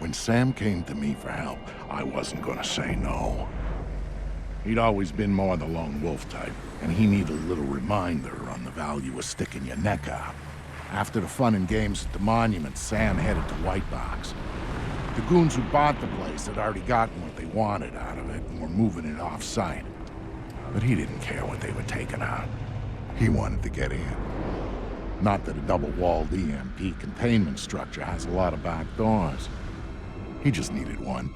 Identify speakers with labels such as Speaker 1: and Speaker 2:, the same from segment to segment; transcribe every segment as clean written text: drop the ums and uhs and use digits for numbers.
Speaker 1: When Sam came to me for help, I wasn't gonna say no. He'd always been more the lone wolf type, and he needed a little reminder on the value of sticking your neck out. After the fun and games at the monument, Sam headed to Whitebox. The goons who bought the place had already gotten what they wanted out of it and were moving it off-site. But he didn't care what they were taking out. He wanted to get in. Not that a double-walled EMP containment structure has a lot of back doors. He just needed one.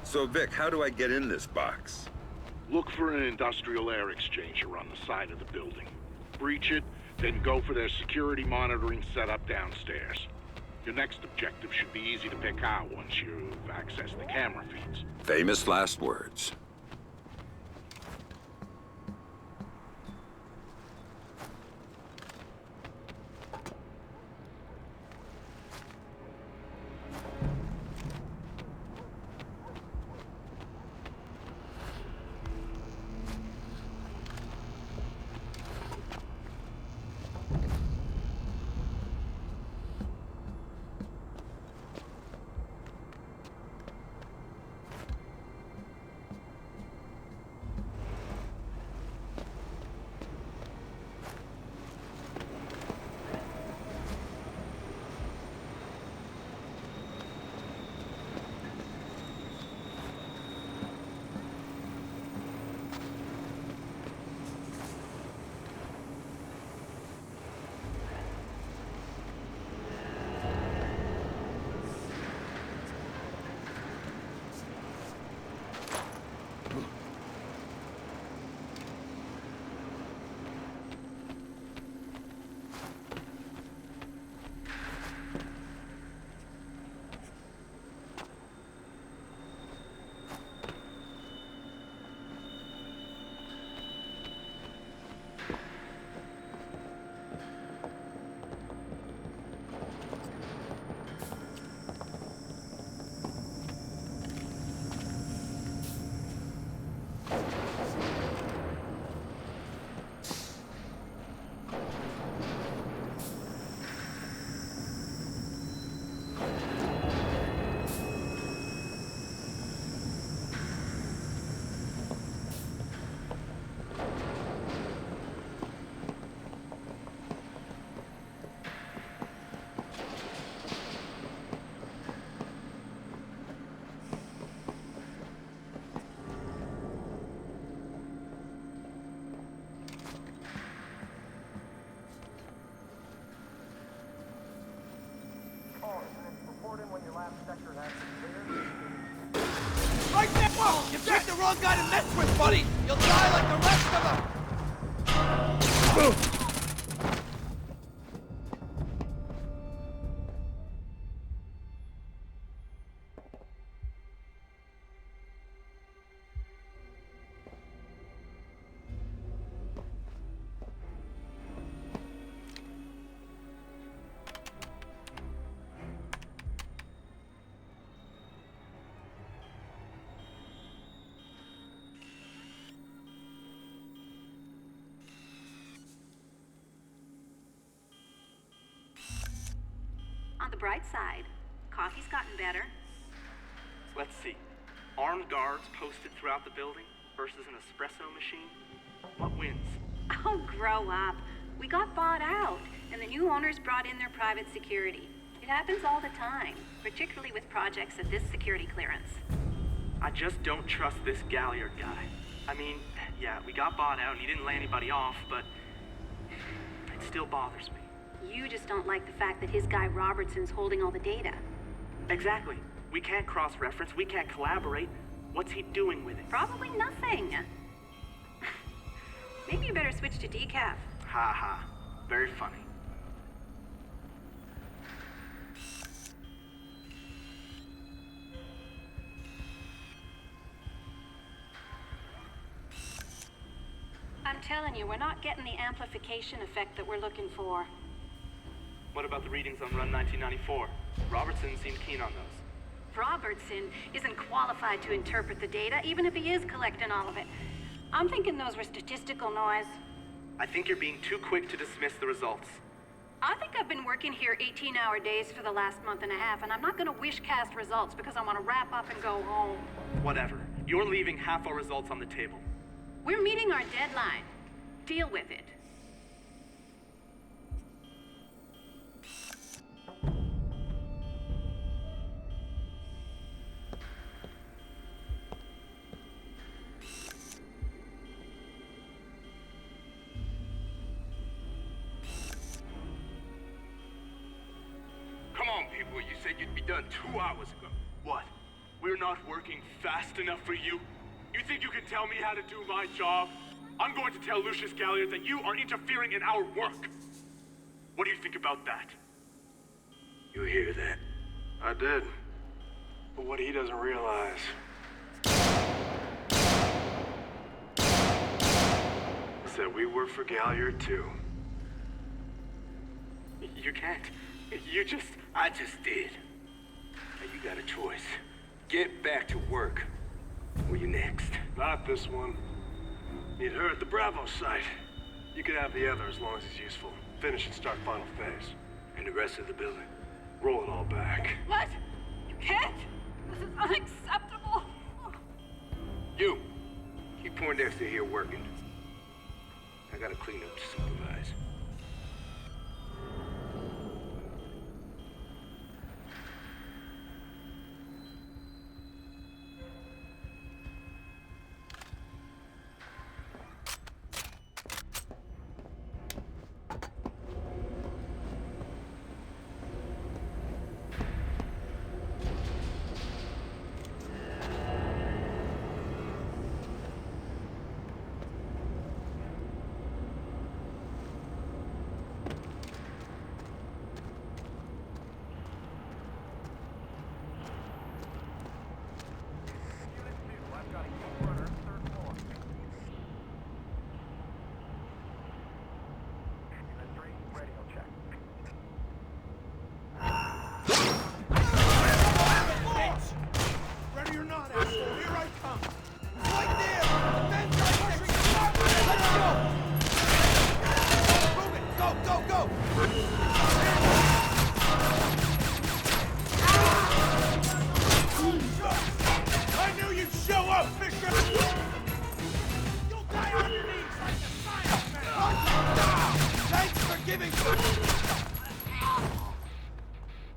Speaker 2: So, Vic, how do I get in this box?
Speaker 3: Look for an industrial air exchanger on the side of the building. Breach it, then go for their security monitoring setup downstairs. Your next objective should be easy to pick out once you've accessed the camera feeds.
Speaker 2: Famous last words.
Speaker 4: Right there! Whoa! You picked the wrong guy to mess with, buddy! You'll die like the rest of them!
Speaker 5: On the bright side, coffee's gotten better. Let's see. Armed guards posted throughout the building versus an espresso machine. What wins?
Speaker 6: Oh, grow up. We got bought out, and the new owners brought in their private security. It happens all the time, particularly with projects at this security clearance.
Speaker 5: I just don't trust this Galliard guy. I mean, yeah, we got bought out and he didn't lay anybody off, but it still bothers me.
Speaker 6: You just don't like the fact that his guy Robertson's holding all the data.
Speaker 5: Exactly. We can't cross-reference, we can't collaborate. What's he doing with it?
Speaker 6: Probably nothing. Maybe you better switch to decaf.
Speaker 5: Ha ha. Very funny.
Speaker 6: I'm telling you, we're not getting the amplification effect that we're looking for.
Speaker 5: What about the readings on Run 1994? Robertson seemed keen on those.
Speaker 6: Robertson isn't qualified to interpret the data, even if he is collecting all of it. I'm thinking those were statistical noise.
Speaker 5: I think you're being too quick to dismiss the results.
Speaker 6: I think I've been working here 18-hour days for the last month and a half, and I'm not gonna wish-cast results because I want to wrap up and go home.
Speaker 5: Whatever. You're leaving half our results on the table.
Speaker 6: We're meeting our deadline. Deal with it.
Speaker 7: Come on, people, you said you'd be done 2 hours ago.
Speaker 5: What? We're not working fast enough for you? You think you can tell me how to do my job? I'm going to tell Lucius Galliard that you are interfering in our work. What do you think about that?
Speaker 7: You hear that?
Speaker 8: I did. But what he doesn't realize is that we work for Galliard too.
Speaker 5: You can't.
Speaker 7: I just did. Now you got a choice. Get back to work. Or you next.
Speaker 8: Not this one. Need her at the Bravo site. You can have the other as long as it's useful. Finish and start final phase.
Speaker 7: And the rest of the building.
Speaker 8: Roll it all back.
Speaker 6: What? You can't? This is unacceptable.
Speaker 7: You! Keep Poindexter here working. I gotta clean up to supervise.
Speaker 4: Ready or not, asshole, here I come. Right there! Defense right there! Let's go! Move it! Go, go, go! I knew you'd show up, Fisher! You'll die on your knees like the science man! Thanks for giving...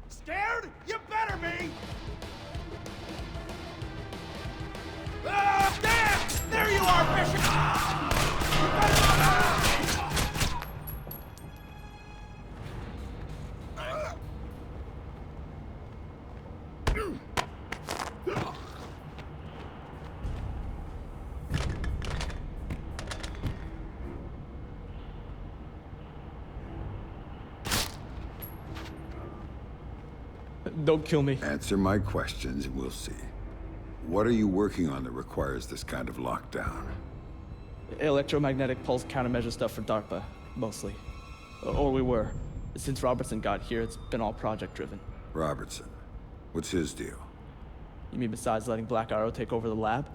Speaker 4: Scared? You better be! There! There you are, Fisher!
Speaker 9: Don't kill me.
Speaker 10: Answer my questions and we'll see. What are you working on that requires this kind of lockdown?
Speaker 9: Electromagnetic pulse countermeasure stuff for DARPA, mostly. Or we were. Since Robertson got here, it's been all project-driven.
Speaker 10: Robertson. What's his deal?
Speaker 9: You mean besides letting Black Arrow take over the lab?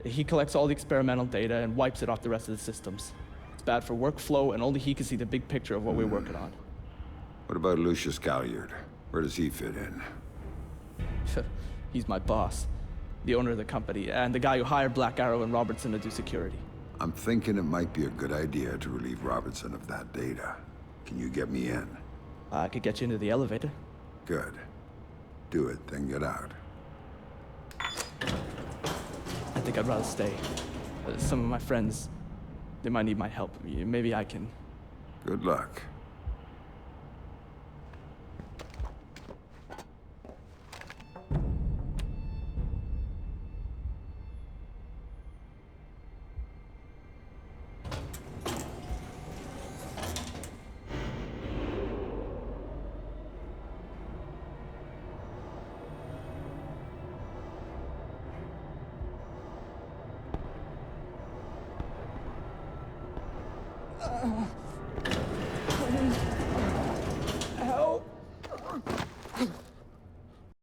Speaker 9: He collects all the experimental data and wipes it off the rest of the systems. It's bad for workflow, and only he can see the big picture of what we're working on.
Speaker 10: What about Lucius Galliard? Where does he fit in?
Speaker 9: He's my boss, the owner of the company, and the guy who hired Black Arrow and Robertson to do security.
Speaker 10: I'm thinking it might be a good idea to relieve Robertson of that data. Can you get me in?
Speaker 9: I could get you into the elevator.
Speaker 10: Good. Do it, then get out.
Speaker 9: I think I'd rather stay. Some of my friends, they might need my help. Maybe I can.
Speaker 10: Good luck.
Speaker 9: Help!